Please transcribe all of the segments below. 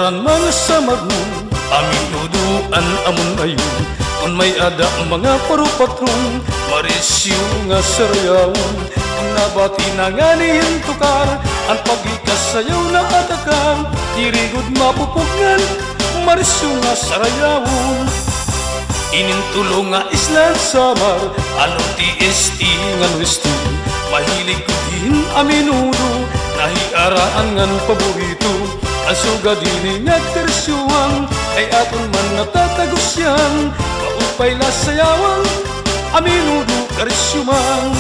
tukaran mga samarnon, amin nuduan amon ayon. Kung may ada ang mga parupatrong, marisyo nga sarayawon. Kung nabati na nga niyan tukar, ang pagikasayaw na atakang, dirigod mapupugngan, marisyo nga sarayawon. Inintulo nga isla samar, ano TST nga nuesto, mahilig ko din aminudo, nahiaraan ngan paborito. Ang sugadini nga tersyuang, ay aton man natatagusyan, maupay lasayawang, aminudo karisyumang.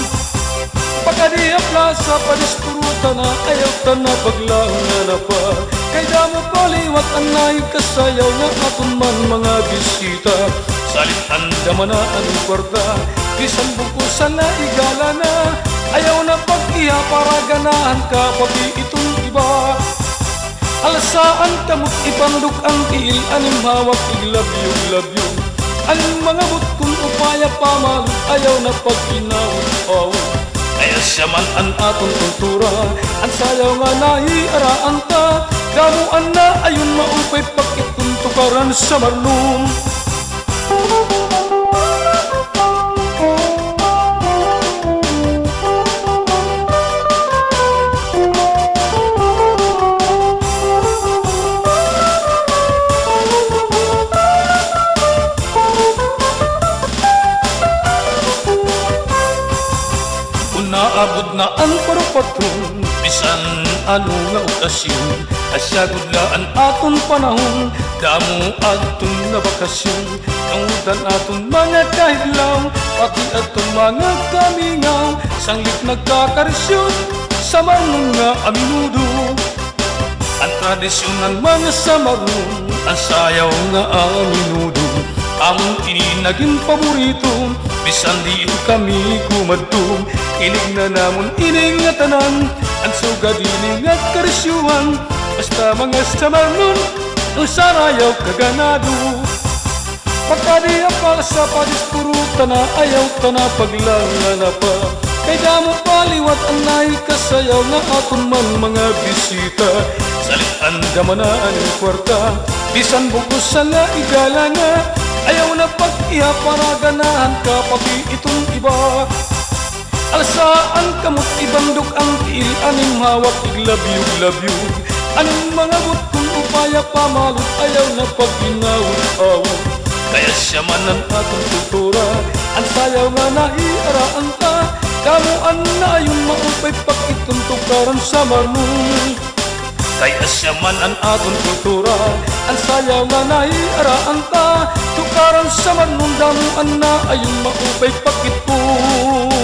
Pagkadi ang plaza, padisturuta na, ayaw ta na paglangan na pa. Kay damo paliwat ang naig kasayaw nga aton man mga bisita. Salit anda man na ang kwarta, bisan bukusan na igala na, ayaw na pag-iya para ganahan ka pati itong iba. Alasaan kamot ipanduk ang tiil, aning hawak iglabyo-glabyo. Ang mga butkong upaya pamalog, ayaw na pag-inawit-awit. Kaya siya man ang atong kultura, ang sayaw nga nahiaraan ta, damuan na ayon maupay pagkituntukaran sa marlong. Naabot na ang parupaton, bisan ano nga okasyon, asyagod laan aton panahon, damo aton na bakasyon. Nangudan aton mga kahidlaw, pati aton mga kamingaw, sanglit nagkakarisyon, sa marunong nga aminudo. Ang tradisyon ng mga samaron, ang sayaw nga aminudo, among ininaging paborito, bisan di kami kumadto. Inig na namon ining nga tanan, ang sugadini nga karisyuhan, basta mga samarnon, ang sarayaw kaganado. Pagkadi ang palasa padispuruta na, ayaw ta na paglangan na pa. Kay damo paliwat ang naikasayaw nga aton man mga bisita. Salit anda man na ang kwarta, bisan bukusan na igala nga, ayaw na pag-iya para ganahan ka pati itong iba. Alasaan kamot ibandok ang tiil, aning hawak iglabyo-glabyo. Anong mga butkong upaya pamalot, ayaw na pag-inawit-awit. Kaya siya man ang atong kultura, ang sayaw nga nahiaraan ta, damuan na ayon maupay pagkituntukaran sa marlong. Kaya siya man ang aton kultura, ang sayaw nga nahiaraan ta, tukaran sa marlong, damuan na ayon maupay pagkituntukaran